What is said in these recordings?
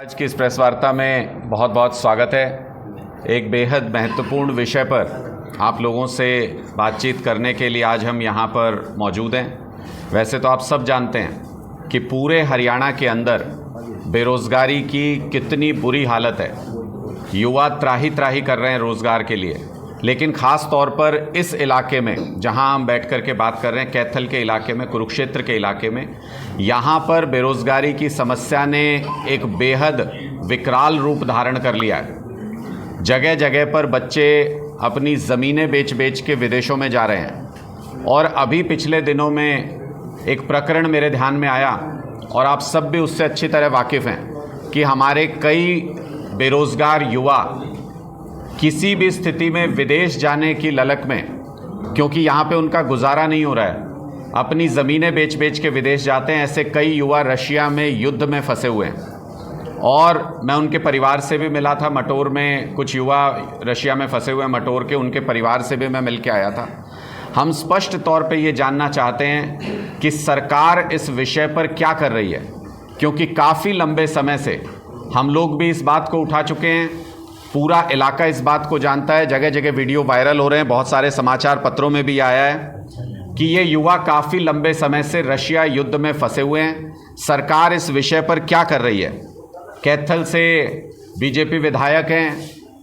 आज की इस प्रेस वार्ता में बहुत बहुत स्वागत है। एक बेहद महत्वपूर्ण विषय पर आप लोगों से बातचीत करने के लिए आज हम यहाँ पर मौजूद हैं। वैसे तो आप सब जानते हैं कि पूरे हरियाणा के अंदर बेरोज़गारी की कितनी बुरी हालत है। युवा त्राही त्राही कर रहे हैं रोज़गार के लिए, लेकिन ख़ास तौर पर इस इलाके में जहां हम बैठ कर के बात कर रहे हैं, कैथल के इलाके में, कुरुक्षेत्र के इलाके में, यहां पर बेरोज़गारी की समस्या ने एक बेहद विकराल रूप धारण कर लिया है। जगह जगह पर बच्चे अपनी ज़मीनें बेच बेच के विदेशों में जा रहे हैं। और अभी पिछले दिनों में एक प्रकरण मेरे ध्यान में आया और आप सब भी उससे अच्छी तरह वाकिफ़ हैं कि हमारे कई बेरोज़गार युवा किसी भी स्थिति में विदेश जाने की ललक में, क्योंकि यहाँ पे उनका गुजारा नहीं हो रहा है, अपनी ज़मीनें बेच बेच के विदेश जाते हैं। ऐसे कई युवा रशिया में युद्ध में फंसे हुए हैं और मैं उनके परिवार से भी मिला था। मटोर में कुछ युवा रशिया में फंसे हुए हैं, मटोर के, उनके परिवार से भी मैं मिल के आया था। हम स्पष्ट तौर पे ये जानना चाहते हैं कि सरकार इस विषय पर क्या कर रही है, क्योंकि काफ़ी लंबे समय से हम लोग भी इस बात को उठा चुके हैं। पूरा इलाका इस बात को जानता है, जगह जगह वीडियो वायरल हो रहे हैं, बहुत सारे समाचार पत्रों में भी आया है कि ये युवा काफ़ी लंबे समय से रशिया युद्ध में फंसे हुए हैं। सरकार इस विषय पर क्या कर रही है? कैथल से बीजेपी विधायक हैं,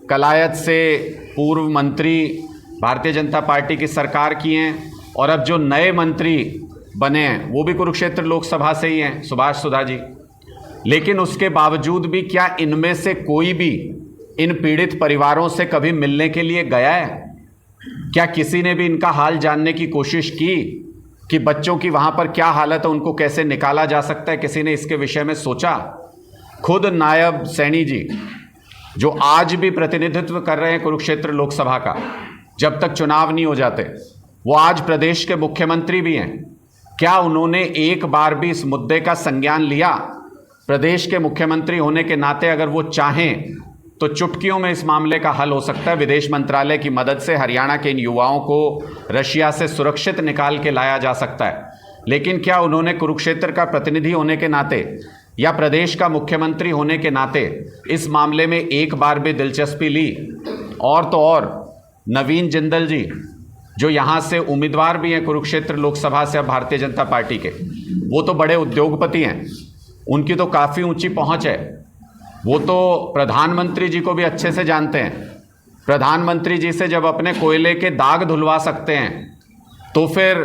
कलायत से पूर्व मंत्री भारतीय जनता पार्टी की सरकार की हैं, और अब जो नए मंत्री बने हैं वो भी कुरुक्षेत्र लोकसभा से ही हैं, सुभाष सुधा जी। लेकिन उसके बावजूद भी क्या इनमें से कोई भी इन पीड़ित परिवारों से कभी मिलने के लिए गया है? क्या किसी ने भी इनका हाल जानने की कोशिश की कि बच्चों की वहाँ पर क्या हालत है, उनको कैसे निकाला जा सकता है? किसी ने इसके विषय में सोचा? खुद नायब सैनी जी, जो आज भी प्रतिनिधित्व कर रहे हैं कुरुक्षेत्र लोकसभा का, जब तक चुनाव नहीं हो जाते, वो आज प्रदेश के मुख्यमंत्री भी हैं। क्या उन्होंने एक बार भी इस मुद्दे का संज्ञान लिया? प्रदेश के मुख्यमंत्री होने के नाते अगर वो चाहें तो चुटकियों में इस मामले का हल हो सकता है। विदेश मंत्रालय की मदद से हरियाणा के इन युवाओं को रशिया से सुरक्षित निकाल के लाया जा सकता है। लेकिन क्या उन्होंने कुरुक्षेत्र का प्रतिनिधि होने के नाते या प्रदेश का मुख्यमंत्री होने के नाते इस मामले में एक बार भी दिलचस्पी ली? और तो और नवीन जिंदल जी, जो यहाँ से उम्मीदवार भी हैं कुरुक्षेत्र लोकसभा से अब भारतीय जनता पार्टी के, वो तो बड़े उद्योगपति हैं, उनकी तो काफ़ी ऊंची पहुँच है। वो तो प्रधानमंत्री जी को भी अच्छे से जानते हैं। प्रधानमंत्री जी से जब अपने कोयले के दाग धुलवा सकते हैं, तो फिर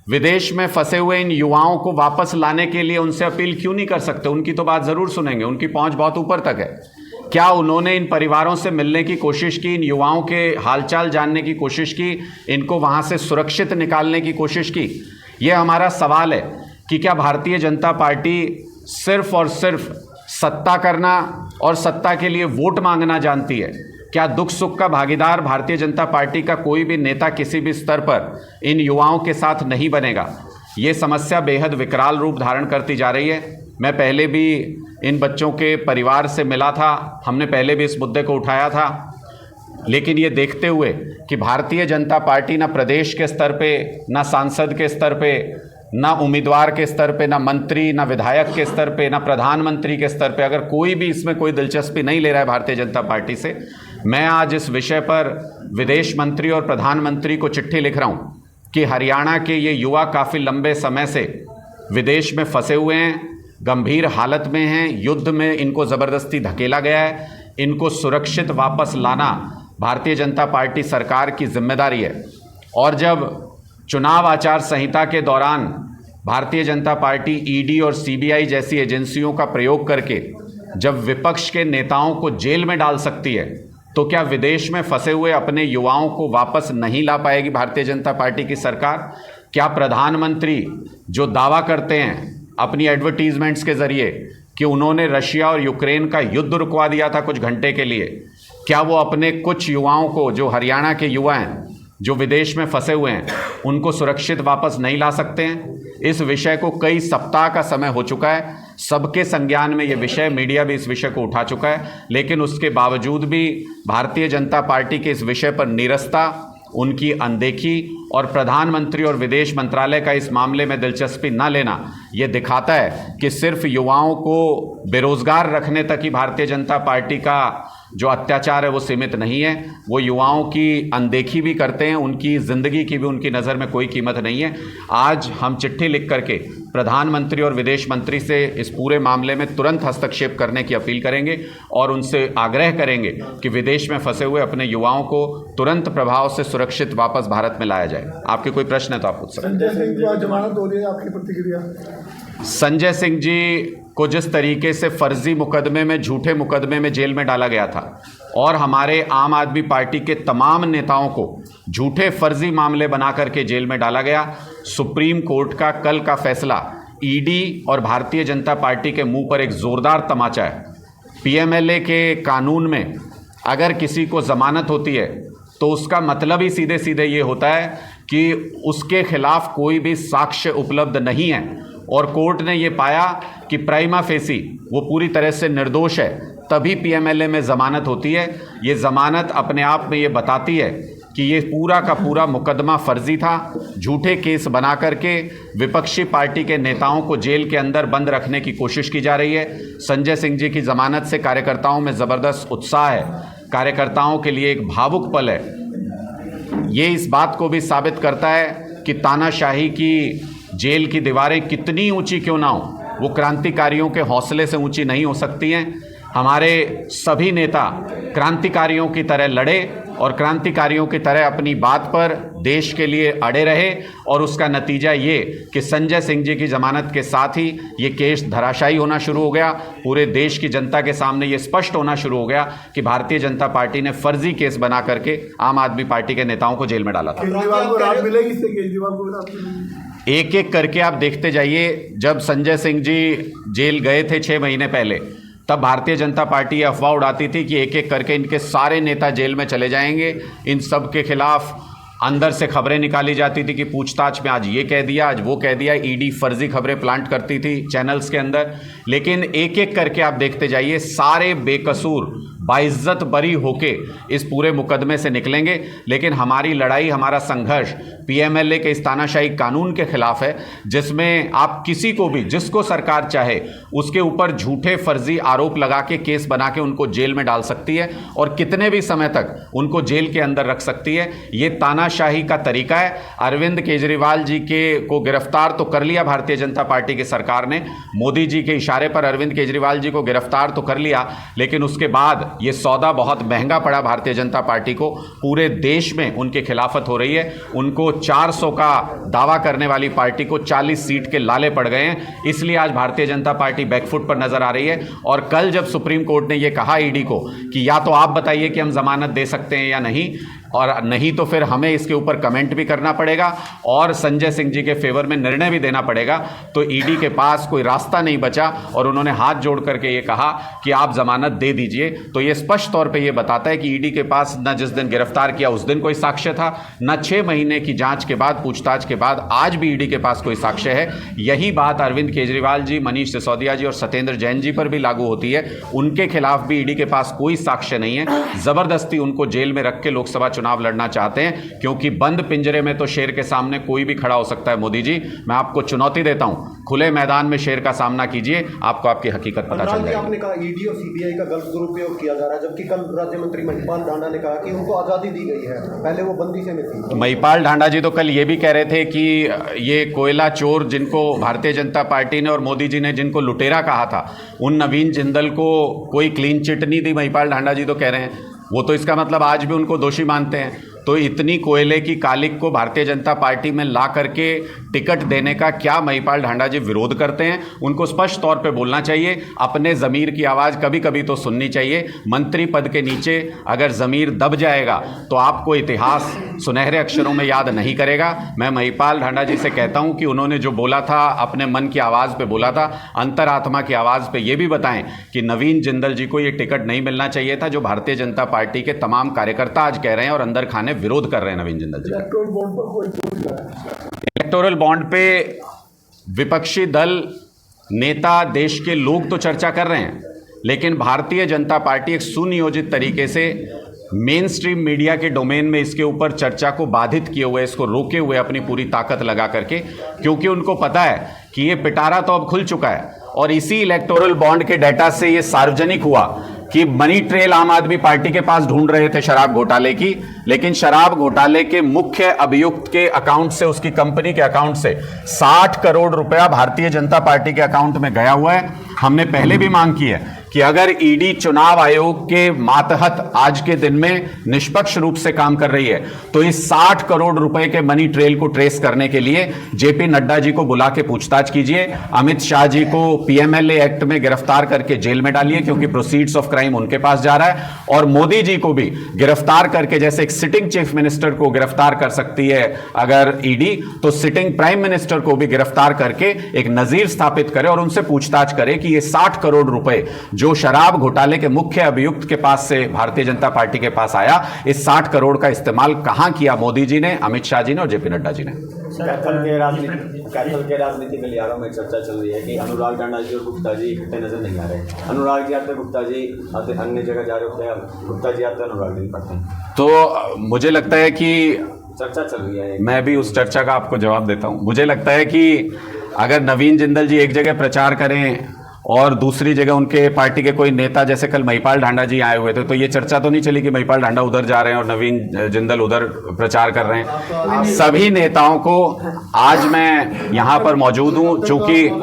विदेश में फंसे हुए इन युवाओं को वापस लाने के लिए उनसे अपील क्यों नहीं कर सकते? उनकी तो बात ज़रूर सुनेंगे, उनकी पहुंच बहुत ऊपर तक है। क्या उन्होंने इन परिवारों से मिलने की कोशिश की, इन युवाओं के हालचाल जानने की कोशिश की, इनको वहाँ से सुरक्षित निकालने की कोशिश की? ये हमारा सवाल है कि क्या भारतीय जनता पार्टी सिर्फ और सिर्फ सत्ता करना और सत्ता के लिए वोट मांगना जानती है? क्या दुख सुख का भागीदार भारतीय जनता पार्टी का कोई भी नेता किसी भी स्तर पर इन युवाओं के साथ नहीं बनेगा? ये समस्या बेहद विकराल रूप धारण करती जा रही है। मैं पहले भी इन बच्चों के परिवार से मिला था, हमने पहले भी इस मुद्दे को उठाया था, लेकिन ये देखते हुए कि भारतीय जनता पार्टी ना प्रदेश के स्तर पे, ना सांसद के स्तर पे, ना उम्मीदवार के स्तर पे, ना मंत्री, ना विधायक के स्तर पे, ना प्रधानमंत्री के स्तर पे, अगर कोई भी इसमें कोई दिलचस्पी नहीं ले रहा है भारतीय जनता पार्टी से, मैं आज इस विषय पर विदेश मंत्री और प्रधानमंत्री को चिट्ठी लिख रहा हूँ कि हरियाणा के ये युवा काफ़ी लंबे समय से विदेश में फंसे हुए हैं, गंभीर हालत में हैं, युद्ध में इनको ज़बरदस्ती धकेला गया है। इनको सुरक्षित वापस लाना भारतीय जनता पार्टी सरकार की जिम्मेदारी है। और जब चुनाव आचार संहिता के दौरान भारतीय जनता पार्टी ईडी और सीबीआई जैसी एजेंसियों का प्रयोग करके जब विपक्ष के नेताओं को जेल में डाल सकती है, तो क्या विदेश में फंसे हुए अपने युवाओं को वापस नहीं ला पाएगी भारतीय जनता पार्टी की सरकार? क्या प्रधानमंत्री जो दावा करते हैं अपनी एडवर्टीजमेंट्स के ज़रिए कि उन्होंने रशिया और यूक्रेन का युद्ध रुकवा दिया था कुछ घंटे के लिए, क्या वो अपने कुछ युवाओं को, जो हरियाणा के युवा हैं, जो विदेश में फंसे हुए हैं, उनको सुरक्षित वापस नहीं ला सकते हैं? इस विषय को कई सप्ताह का समय हो चुका है, सबके संज्ञान में ये विषय, मीडिया भी इस विषय को उठा चुका है, लेकिन उसके बावजूद भी भारतीय जनता पार्टी के इस विषय पर नीरसता उनकी अनदेखी और प्रधानमंत्री और विदेश मंत्रालय का इस मामले में दिलचस्पी न लेना ये दिखाता है कि सिर्फ युवाओं को बेरोजगार रखने तक ही भारतीय जनता पार्टी का जो अत्याचार है वो सीमित नहीं है, वो युवाओं की अनदेखी भी करते हैं, उनकी ज़िंदगी की भी उनकी नज़र में कोई कीमत नहीं है। आज हम चिट्ठी लिख करके प्रधानमंत्री और विदेश मंत्री से इस पूरे मामले में तुरंत हस्तक्षेप करने की अपील करेंगे और उनसे आग्रह करेंगे कि विदेश में फंसे हुए अपने युवाओं को तुरंत प्रभाव से सुरक्षित वापस भारत में लाया जाए। आपके कोई प्रश्न है तो आप पूछ सकते हैं। संजय सिंह को जमानत हो रही है, आपकी प्रतिक्रिया? संजय सिंह जी को जिस तरीके से फर्जी मुकदमे में, झूठे मुकदमे में जेल में डाला गया था और हमारे आम आदमी पार्टी के तमाम नेताओं को झूठे फर्जी मामले बना करके जेल में डाला गया, सुप्रीम कोर्ट का कल का फैसला ईडी और भारतीय जनता पार्टी के मुंह पर एक जोरदार तमाचा है। पीएमएलए के कानून में अगर किसी को जमानत होती है तो उसका मतलब ही सीधे सीधे ये होता है कि उसके खिलाफ कोई भी साक्ष्य उपलब्ध नहीं है और कोर्ट ने ये पाया कि प्राइमा फेसी वो पूरी तरह से निर्दोष है, तभी पीएमएलए में ज़मानत होती है। ये ज़मानत अपने आप में ये बताती है कि ये पूरा का पूरा मुकदमा फर्जी था। झूठे केस बना करके विपक्षी पार्टी के नेताओं को जेल के अंदर बंद रखने की कोशिश की जा रही है। संजय सिंह जी की ज़मानत से कार्यकर्ताओं में ज़बरदस्त उत्साह है, कार्यकर्ताओं के लिए एक भावुक पल है। ये इस बात को भी साबित करता है कि तानाशाही की जेल की दीवारें कितनी ऊंची क्यों ना हो, वो क्रांतिकारियों के हौसले से ऊंची नहीं हो सकती हैं। हमारे सभी नेता क्रांतिकारियों की तरह लड़े और क्रांतिकारियों की तरह अपनी बात पर देश के लिए अड़े रहे और उसका नतीजा ये कि संजय सिंह जी की ज़मानत के साथ ही ये केस धराशायी होना शुरू हो गया। पूरे देश की जनता के सामने ये स्पष्ट होना शुरू हो गया कि भारतीय जनता पार्टी ने फर्जी केस बना करके आम आदमी पार्टी के नेताओं को जेल में डाला था। केजरीवाल को राहत मिलेगी इससे? केजरीवाल को राहत मिलेगी? एक एक करके आप देखते जाइए। जब संजय सिंह जी जेल गए थे 6 महीने पहले, तब भारतीय जनता पार्टी ये अफवाह उड़ाती थी कि एक एक करके इनके सारे नेता जेल में चले जाएंगे। इन सब के खिलाफ अंदर से खबरें निकाली जाती थी कि पूछताछ में आज ये कह दिया, आज वो कह दिया। ईडी फर्जी खबरें प्लांट करती थी चैनल्स के अंदर। लेकिन एक एक करके आप देखते जाइए, सारे बेकसूर बाइज्जत बरी होके इस पूरे मुकदमे से निकलेंगे। लेकिन हमारी लड़ाई, हमारा संघर्ष पीएमएलए के इस तानाशाही कानून के खिलाफ है, जिसमें आप किसी को भी, जिसको सरकार चाहे उसके ऊपर झूठे फर्जी आरोप लगा के केस बना के उनको जेल में डाल सकती है और कितने भी समय तक उनको जेल के अंदर रख सकती है। ये तानाशाही का तरीका है। अरविंद केजरीवाल जी को गिरफ्तार तो कर लिया भारतीय जनता पार्टी की सरकार ने, मोदी जी के इशारे पर अरविंद केजरीवाल जी को गिरफ्तार तो कर लिया, लेकिन उसके बाद ये सौदा बहुत महंगा पड़ा भारतीय जनता पार्टी को। पूरे देश में उनकी खिलाफत हो रही है। उनको 400 का दावा करने वाली पार्टी को 40 सीट के लाले पड़ गए हैं। इसलिए आज भारतीय जनता पार्टी बैकफुट पर नजर आ रही है। और कल जब सुप्रीम कोर्ट ने यह कहा ईडी को कि या तो आप बताइए कि हम जमानत दे सकते हैं या नहीं, और नहीं तो फिर हमें इसके ऊपर कमेंट भी करना पड़ेगा और संजय सिंह जी के फेवर में निर्णय भी देना पड़ेगा, तो ईडी के पास कोई रास्ता नहीं बचा और उन्होंने हाथ जोड़ करके ये कहा कि आप जमानत दे दीजिए। तो ये स्पष्ट तौर पे ये बताता है कि ईडी के पास न जिस दिन गिरफ्तार किया उस दिन कोई साक्ष्य था, न 6 महीने की जांच के बाद, पूछताछ के बाद आज भी ईडी के पास कोई साक्ष्य है। यही बात अरविंद केजरीवाल जी, मनीष सिसोदिया जी और सत्येंद्र जैन जी पर भी लागू होती है। उनके खिलाफ भी ईडी के पास कोई साक्ष्य नहीं है। जबरदस्ती उनको जेल में रख के लोकसभा चुनाव लड़ना चाहते हैं, क्योंकि बंद पिंजरे में तो शेर के सामने कोई भी खड़ा हो सकता है। मोदी जी, मैं आपको चुनौती देता हूं, खुले मैदान में शेर का सामना कीजिए, आपको आपकी हकीकत पता चल जाएगी। आपने कहा ईडी और सीबीआई का गलत दुरुपयोग किया जा रहा है, जबकि कल राज्य मंत्री महिपाल ढांडा ने कहा कि उनको आज़ादी दी गई है, पहले वो बंदी से में थी। महिपाल ढांडा जी तो कल ये भी कह रहे थे कि ये कोयला चोर जिनको भारतीय जनता पार्टी ने और मोदी जी ने जिनको लुटेरा कहा था, उन नवीन जिंदल को कोई क्लीन चिट नहीं दी। महिपाल ढांडा जी तो कह रहे हैं, वो तो इसका मतलब आज भी उनको दोषी मानते हैं। तो इतनी कोयले की कालिक को भारतीय जनता पार्टी में ला करके टिकट देने का क्या महिपाल ढांडा जी विरोध करते हैं? उनको स्पष्ट तौर पे बोलना चाहिए, अपने ज़मीर की आवाज़ कभी कभी तो सुननी चाहिए। मंत्री पद के नीचे अगर ज़मीर दब जाएगा तो आपको इतिहास सुनहरे अक्षरों में याद नहीं करेगा। मैं महिपाल ढांडा जी से कहता हूं कि उन्होंने जो बोला था, अपने मन की आवाज़ पे बोला था, अंतरात्मा की आवाज़ पे ये भी बताएं कि नवीन जिंदल जी को ये टिकट नहीं मिलना चाहिए था, जो भारतीय जनता पार्टी के तमाम कार्यकर्ता आज कह रहे हैं और अंदर खाने विरोध कर रहे हैं नवीन जिंदल जी। इलेक्टोरल बॉन्ड पे विपक्षी दल, नेता, देश के लोग तो चर्चा कर रहे हैं, लेकिन भारतीय जनता पार्टी एक सुनियोजित तरीके से मेन स्ट्रीम मीडिया के डोमेन में इसके ऊपर चर्चा को बाधित किए हुए, इसको रोके हुए अपनी पूरी ताकत लगा करके, क्योंकि उनको पता है कि ये पिटारा तो अब खुल चुका है और इसी इलेक्टोरल बॉन्ड के डाटा से ये सार्वजनिक हुआ कि मनी ट्रेल आम आदमी पार्टी के पास ढूंढ रहे थे शराब घोटाले की, लेकिन शराब घोटाले के मुख्य अभियुक्त के अकाउंट से, उसकी कंपनी के अकाउंट से 60 करोड़ रुपया भारतीय जनता पार्टी के अकाउंट में गया हुआ है। हमने पहले भी मांग की है कि अगर ईडी चुनाव आयोग के मातहत आज के दिन में निष्पक्ष रूप से काम कर रही है तो इस 60 करोड़ रुपए के मनी ट्रेल को ट्रेस करने के लिए जेपी नड्डा जी को बुला के पूछताछ कीजिए, अमित शाह जी को पीएमएलए एक्ट में गिरफ्तार करके जेल में डालिए क्योंकि प्रोसीड्स ऑफ क्राइम उनके पास जा रहा है, और मोदी जी को भी गिरफ्तार करके, जैसे एक सिटिंग चीफ मिनिस्टर को गिरफ्तार कर सकती है अगर ईडी, तो सिटिंग प्राइम मिनिस्टर को भी गिरफ्तार करके एक नजीर स्थापित करे और उनसे पूछताछ करे कि ये 60 करोड़ रुपए जो शराब घोटाले के मुख्य अभियुक्त के पास से भारतीय जनता पार्टी के पास आया, इस 60 करोड़ का इस्तेमाल कहां किया मोदी जी ने, अमित शाह जी ने और जेपी नड्डा जी ने। कैथल के राजनीतिक गलियारों में चर्चा चल रही है कि अनुराग टांडा जी और गुप्ता जी इकट्ठे नजर नहीं आ रहे। अनुराग जी आते, गुप्ता जी आते, अन्य जगह जा रहे होते हैं, गुप्ता जी आते, अनुराग जी पढ़ते हैं। तो मुझे लगता है कि चर्चा चल रही है, मैं भी उस चर्चा का आपको जवाब देता हूं। मुझे लगता है कि अगर नवीन जिंदल जी एक जगह प्रचार करें और दूसरी जगह उनके पार्टी के कोई नेता, जैसे कल महिपाल ढांडा जी आए हुए थे, तो ये चर्चा तो नहीं चली कि महिपाल ढांडा उधर जा रहे हैं और नवीन जिंदल उधर प्रचार कर रहे हैं। सभी नेताओं को आज मैं यहां पर मौजूद हूं, चूंकि एक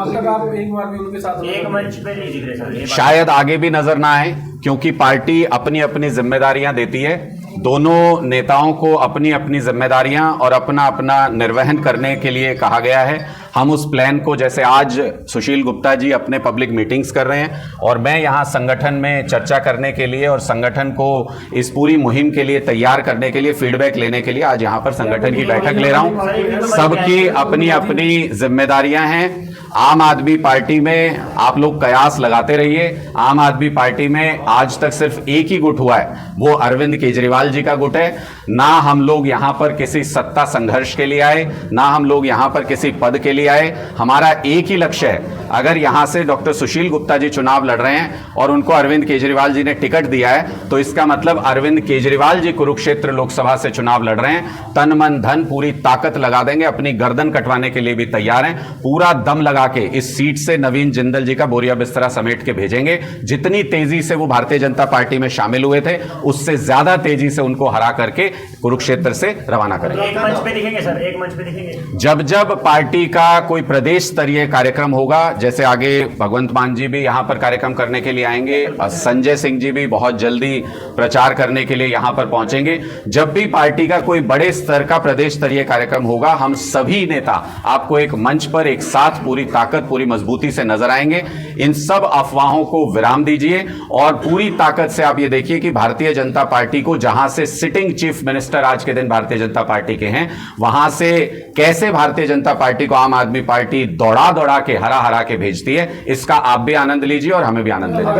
मंच पे नहीं दिख रहे सर, शायद आगे भी नजर ना आए, क्योंकि पार्टी अपनी अपनी जिम्मेदारियां देती है। दोनों नेताओं को अपनी अपनी जिम्मेदारियां और अपना अपना निर्वहन करने के लिए कहा गया है। हम उस प्लान को, जैसे आज सुशील गुप्ता जी अपने पब्लिक मीटिंग्स कर रहे हैं और मैं यहाँ संगठन में चर्चा करने के लिए और संगठन को इस पूरी मुहिम के लिए तैयार करने के लिए, फीडबैक लेने के लिए आज यहाँ पर संगठन की बैठक ले रहा हूँ। सबकी अपनी अपनी जिम्मेदारियां हैं। आम आदमी पार्टी में आप लोग कयास लगाते रहिए। आम आदमी पार्टी में आज तक सिर्फ एक ही गुट हुआ है, वो अरविंद केजरीवाल जी का गुट है। ना हम लोग यहाँ पर किसी सत्ता संघर्ष के लिए आए, ना हम लोग यहाँ पर किसी पद के लिए आए। हमारा एक ही लक्ष्य है, अगर यहाँ से डॉक्टर सुशील गुप्ता जी चुनाव लड़ रहे हैं और उनको अरविंद केजरीवाल जी ने टिकट दिया है, तो इसका मतलब अरविंद केजरीवाल जी कुरुक्षेत्र लोकसभा से चुनाव लड़ रहे हैं। तन मन धन पूरी ताकत लगा देंगे, अपनी गर्दन कटवाने के लिए भी तैयार हैं। पूरा दम लगा के इस सीट से नवीन जिंदल जी का बोरिया बिस्तरा समेट के भेजेंगे। जितनी तेजी से वो भारतीय जनता पार्टी में शामिल हुए थे, उससे ज्यादा तेजी से उनको हरा करके कुरुक्षेत्र से रवाना करेंगे। एक मंच पे दिखेंगे सर, एक मंच पे दिखेंगे। जब जब पार्टी का कोई प्रदेश स्तरीय कार्यक्रम होगा, जैसे आगे भगवंत मान जी भी यहां पर कार्यक्रम करने के लिए आएंगे, संजय सिंह जी भी बहुत जल्दी प्रचार करने के लिए यहां पर पहुंचेंगे। जब भी पार्टी का कोई बड़े स्तर का प्रदेश स्तरीय कार्यक्रम होगा, हम सभी नेता आपको एक मंच पर एक साथ पूरी ताकत, पूरी मजबूती से नजर आएंगे। इन सब अफवाहों को विराम दीजिए और पूरी ताकत से आप ये देखिए कि भारतीय जनता पार्टी को, जहां से सिटिंग चीफ मिनिस्टर आज के दिन भारतीय जनता पार्टी के हैं, वहां से कैसे भारतीय जनता पार्टी को आम आदमी पार्टी दौड़ा दौड़ा के, हरा हरा के भेजती है। इसका आप भी आनंद लीजिए और हमें भी आनंद लेना।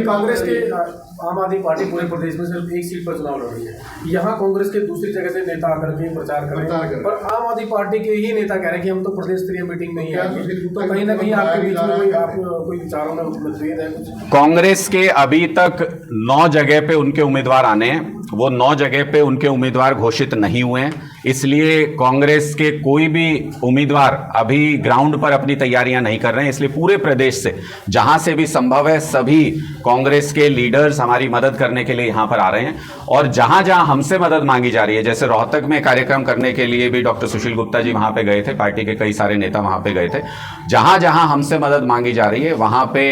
कांग्रेस के आम आदमी पार्टी पूरे प्रदेश में सिर्फ एक सीट पर चुनाव लड़ रही है। यहाँ कांग्रेस के दूसरी जगह से नेता आकर के प्रचार कर रहे हैं, पर आम आदमी पार्टी के ही नेता कह रहे हैं कि हम तो प्रदेश स्तरीय मीटिंग में ही आएंगे। तो कहीं ना कहीं आपके बीच में कोई विचारों में मतभेद है कुछ? कांग्रेस के अभी तक 9 जगह पे उनके उम्मीदवार आने हैं, वो 9 जगह पे उनके उम्मीदवार घोषित नहीं हुए हैं। इसलिए कांग्रेस के कोई भी उम्मीदवार अभी ग्राउंड पर अपनी तैयारियां नहीं कर रहे हैं। इसलिए पूरे प्रदेश से जहां से भी संभव है, सभी कांग्रेस के लीडर्स हमारी मदद करने के लिए यहां पर आ रहे हैं। और जहां जहां हमसे मदद मांगी जा रही है, जैसे रोहतक में कार्यक्रम करने के लिए भी डॉक्टर सुशील गुप्ता जी वहां पे गए थे, पार्टी के कई सारे नेता वहां पे गए थे। जहां जहां हमसे मदद मांगी जा रही है, वहां पे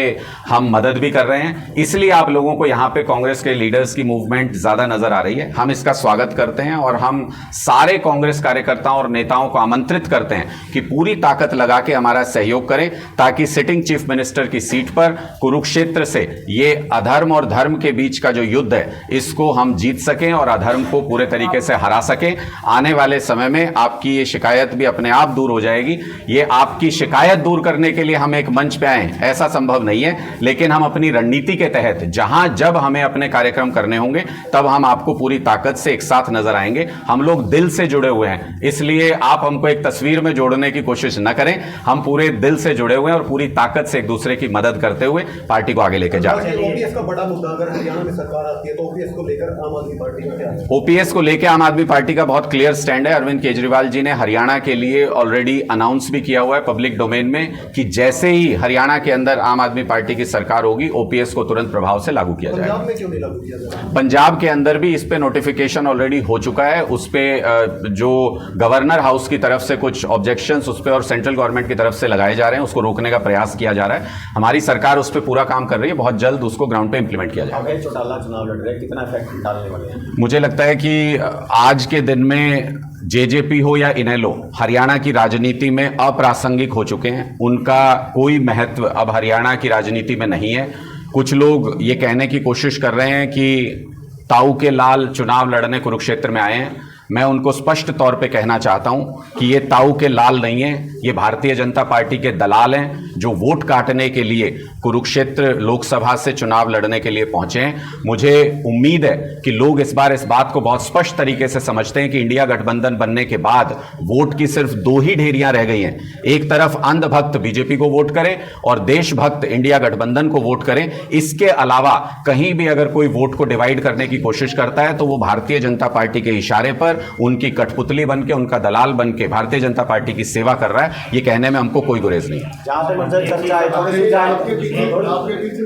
हम मदद भी कर रहे हैं। इसलिए आप लोगों को यहां पे कांग्रेस के लीडर्स की मूवमेंट ज्यादा नजर आ रही है। हम इसका स्वागत करते हैं और हम सारे कांग्रेस कार्यकर्ताओं और नेताओं को आमंत्रित करते हैं कि पूरी ताकत लगा के हमारा सहयोग करें, ताकि सिटिंग चीफ मिनिस्टर की सीट पर कुरुक्षेत्र से ये अधर्म और धर्म के बीच का जो युद्ध है, इसको हम जीत सकें और अधर्म को पूरे तरीके से हरा सकें। आने वाले समय में आपकी ये शिकायत भी अपने आप दूर हो जाएगी। ये आपकी शिकायत दूर करने के लिए हम एक मंच पे आए, ऐसा संभव नहीं है, लेकिन हम अपनी रणनीति के तहत जहां जब हमें अपने कार्यक्रम करने होंगे, तब हम आपको पूरी ताकत से एक साथ नजर आएंगे। हम लोग दिल से जुड़े हुए हैं, इसलिए आप हमको एक तस्वीर में जोड़ने की कोशिश न करें। हम पूरे दिल से जुड़े हुए हैं और पूरी ताकत से एक दूसरे की मदद करते हुए पार्टी को आगे लेके जा रहे हैं। ओपीएस का बड़ा मुद्दा, अगर हरियाणा में सरकार आती है तो ओपीएस को लेकर आम आदमी पार्टी का क्या है? ओपीएस को लेकर आम आदमी पार्टी का बहुत क्लियर स्टैंड है। अरविंद केजरीवाल जी ने हरियाणा के लिए ऑलरेडी अनाउंस भी किया हुआ है पब्लिक डोमेन में कि जैसे ही हरियाणा के अंदर आम आदमी पार्टी की सरकार होगी, ओपीएस को तुरंत प्रभाव से लागू किया जाएगा। पंजाब में क्यों नहीं लागू किया जाएगा? पंजाब के अंदर भी इस पे नोटिफिकेशन ऑलरेडी हो चुका है। उस पे जो गवर्नर हाउस की तरफ से कुछ ऑब्जेक्शंस उस पे और सेंट्रल गवर्नमेंट की तरफ से लगाए जा रहे हैं, उसको रोकने का प्रयास किया जा रहा है। हमारी सरकार उस पे पूरा काम कर रही है, बहुत जल्द उसको ग्राउंड पे इंप्लीमेंट किया जाएगा। अभय चौटाला चुनाव लड़ रहे हैं, कितना इफेक्ट डालने वाले हैं? मुझे लगता है कि आज के दिन में जेजेपी हो या इनेलो हरियाणा की राजनीति में अप्रासंगिक हो चुके हैं। उनका कोई महत्व अब हरियाणा की राजनीति में नहीं है। कुछ लोग ये कहने की कोशिश कर रहे हैं कि ताऊ के लाल चुनाव लड़ने कुरुक्षेत्र में आए हैं। मैं उनको स्पष्ट तौर पे कहना चाहता हूं कि ये ताऊ के लाल नहीं है, ये भारतीय जनता पार्टी के दलाल हैं जो वोट काटने के लिए कुरुक्षेत्र लोकसभा से चुनाव लड़ने के लिए पहुंचे हैं। मुझे उम्मीद है कि लोग इस बार इस बात को बहुत स्पष्ट तरीके से समझते हैं कि इंडिया गठबंधन बनने के बाद वोट की सिर्फ दो ही ढेरियां रह गई हैं। एक तरफ अंधभक्त बीजेपी को वोट करें और देशभक्त इंडिया गठबंधन को वोट करें। इसके अलावा कहीं भी अगर कोई वोट को डिवाइड करने की कोशिश करता है तो वो भारतीय जनता पार्टी के इशारे पर उनकी कठपुतली बन के, उनका दलाल बन के भारतीय जनता पार्टी की सेवा कर रहा है। ये कहने में हमको कोई गुरेज नहीं है। जहाँ पे मतलब चर्चा है, थोड़ी सी आपके पीछे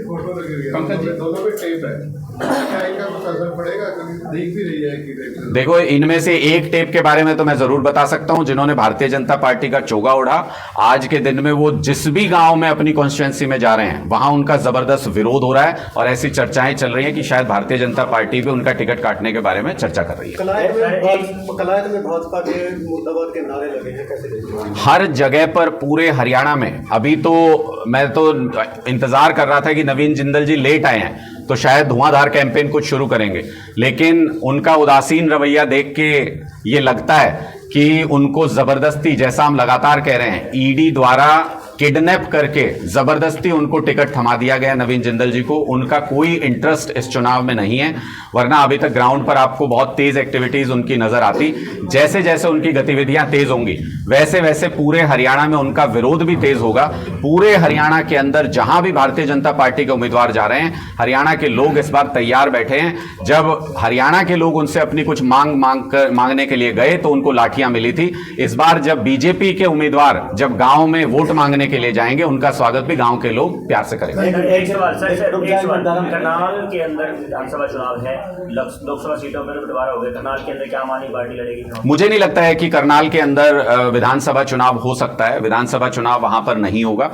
फोटो लगी हुई है, दोनों पे टेप है, क्या इनका कुछ असर पड़ेगा? देख भी रही है कि देखो, इनमें से एक टेप के बारे में तो मैं जरूर बता सकता हूं, जिन्होंने भारतीय जनता पार्टी का चोगा उड़ा। आज के दिन में वो जिस भी गांव में अपनी कॉन्स्टिट्यूएंसी में जा रहे हैं वहां उनका जबरदस्त विरोध हो रहा है और ऐसी चर्चाएं चल रही हैं कि शायद भारतीय जनता पार्टी भी उनका टिकट काटने के बारे में चर्चा कर रही है। कलायत में भाजपा के मुर्दाबाद के नारे लगे हैं, कैसे देखते हैं? हर जगह पर पूरे हरियाणा में। अभी तो मैं तो इंतजार कर रहा था कि नवीन जिंदल जी लेट आए हैं तो शायद धुआंधार कैंपेन कुछ शुरू करेंगे, लेकिन उनका उदासीन रवैया देख के ये लगता है कि उनको जबरदस्ती, जैसा हम लगातार कह रहे हैं, ईडी द्वारा किडनैप करके जबरदस्ती उनको टिकट थमा दिया गया नवीन जिंदल जी को। उनका कोई इंटरेस्ट इस चुनाव में नहीं है, वरना अभी तक ग्राउंड पर आपको बहुत तेज एक्टिविटीज उनकी नजर आती। जैसे जैसे उनकी गतिविधियां तेज होंगी वैसे वैसे पूरे हरियाणा में उनका विरोध भी तेज होगा। पूरे हरियाणा के अंदर जहां भी भारतीय जनता पार्टी के उम्मीदवार जा रहे हैं, हरियाणा के लोग इस बार तैयार बैठे हैं। जब हरियाणा के लोग उनसे अपनी कुछ मांगने के लिए गए तो उनको लाठियां मिली थी। इस बार जब बीजेपी के उम्मीदवार जब गांव में वोट मांगने के लिए जाएंगे, उनका स्वागत भी गांव के लोग प्यार से करेंगे। एक सवाल करनाल के अंदर विधानसभा चुनाव है, लोकसभा सीटों में बंटवारा हो गया। करनाल के अंदर क्या आम आदमी पार्टी लड़ेगी? मुझे नहीं लगता है कि करनाल के अंदर विधानसभा चुनाव हो सकता है। विधानसभा चुनाव वहां पर नहीं होगा।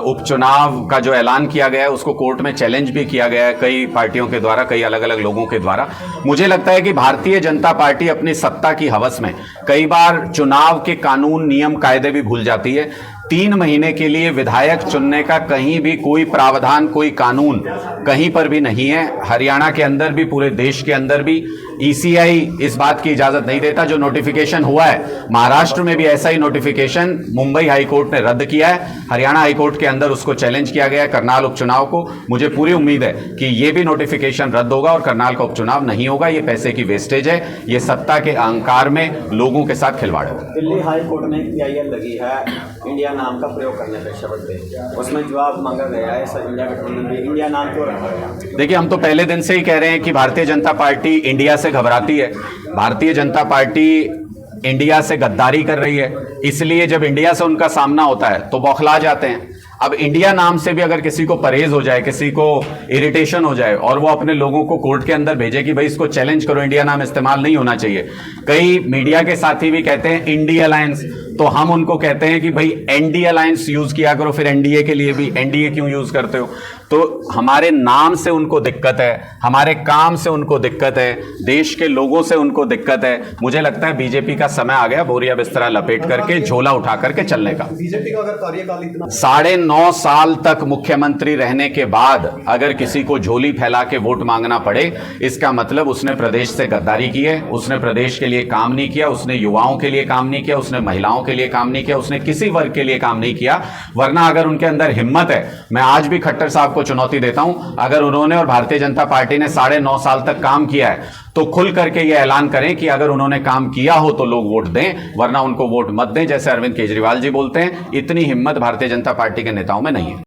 उपचुनाव का जो ऐलान किया गया है उसको कोर्ट में चैलेंज भी किया गया है कई पार्टियों के द्वारा, कई अलग अलग लोगों के द्वारा। मुझे लगता है कि भारतीय जनता पार्टी अपनी सत्ता की हवस में कई बार चुनाव के कानून, नियम, कायदे भी भूल जाती है। 3 महीने के लिए विधायक चुनने का कहीं भी कोई प्रावधान, कोई कानून कहीं पर भी नहीं है। हरियाणा के अंदर भी, पूरे देश के अंदर भी ईसीआई इस बात की इजाजत नहीं देता। जो नोटिफिकेशन हुआ है महाराष्ट्र में भी ऐसा ही नोटिफिकेशन मुंबई हाईकोर्ट ने रद्द किया है। हरियाणा हाईकोर्ट के अंदर उसको चैलेंज किया गया है करनाल उपचुनाव को। मुझे पूरी उम्मीद है कि ये भी नोटिफिकेशन रद्द होगा और करनाल का उपचुनाव नहीं होगा। ये पैसे की वेस्टेज है, ये सत्ता के अहंकार में लोगों के साथ खिलवाड़ है। दिल्ली हाईकोर्ट में PIL लगी है इंडिया नाम का प्रयोग करने पे शब्द पे, उसमें जवाब मांगा गया है सर इंडिया गठबंधन में इंडिया नाम क्यों रखा गया? देखिए, हम तो पहले दिन से ही कह रहे हैं कि भारतीय जनता पार्टी इंडिया से घबराती है। भारतीय जनता पार्टी इंडिया से गद्दारी कर रही है, इसलिए जब इंडिया से उनका सामना होता है तो बौखला जाते हैं। अब इंडिया नाम से भी अगर किसी को परहेज हो जाए, किसी को इरिटेशन हो जाए और वो अपने लोगों को कोर्ट के अंदर भेजे कि भाई इसको चैलेंज करो, इंडिया नाम इस्तेमाल नहीं होना चाहिए। कई मीडिया के साथी भी कहते हैं इंडी अलायंस, तो हम उनको कहते हैं कि भाई एनडी अलायंस यूज किया करो, फिर एनडीए के लिए भी एनडीए क्यों यूज करते हो? तो हमारे नाम से उनको दिक्कत है, हमारे काम से उनको दिक्कत है, देश के लोगों से उनको दिक्कत है। मुझे लगता है बीजेपी का समय आ गया बोरिया बिस्तरा लपेट करके, झोला उठा करके चलने का। बीजेपी का अगर कार्यकाल इतना 9.5 साल तक मुख्यमंत्री रहने के बाद अगर किसी को झोली फैला के वोट मांगना पड़े, इसका मतलब उसने प्रदेश से गद्दारी की है, उसने प्रदेश के लिए काम नहीं किया, उसने युवाओं के लिए काम नहीं किया, उसने महिलाओं के लिए काम नहीं किया, उसने किसी वर्ग के लिए काम नहीं किया। वरना अगर उनके अंदर हिम्मत है, मैं आज भी खट्टर साहब को को चुनौती देता हूं, अगर उन्होंने और भारतीय जनता पार्टी ने 9.5 साल तक काम किया है तो खुल करके ये ऐलान करें कि अगर उन्होंने काम किया हो तो लोग वोट दें, वरना उनको वोट मत दें, जैसे अरविंद केजरीवाल जी बोलते हैं। इतनी हिम्मत भारतीय जनता पार्टी के नेताओं में नहीं है।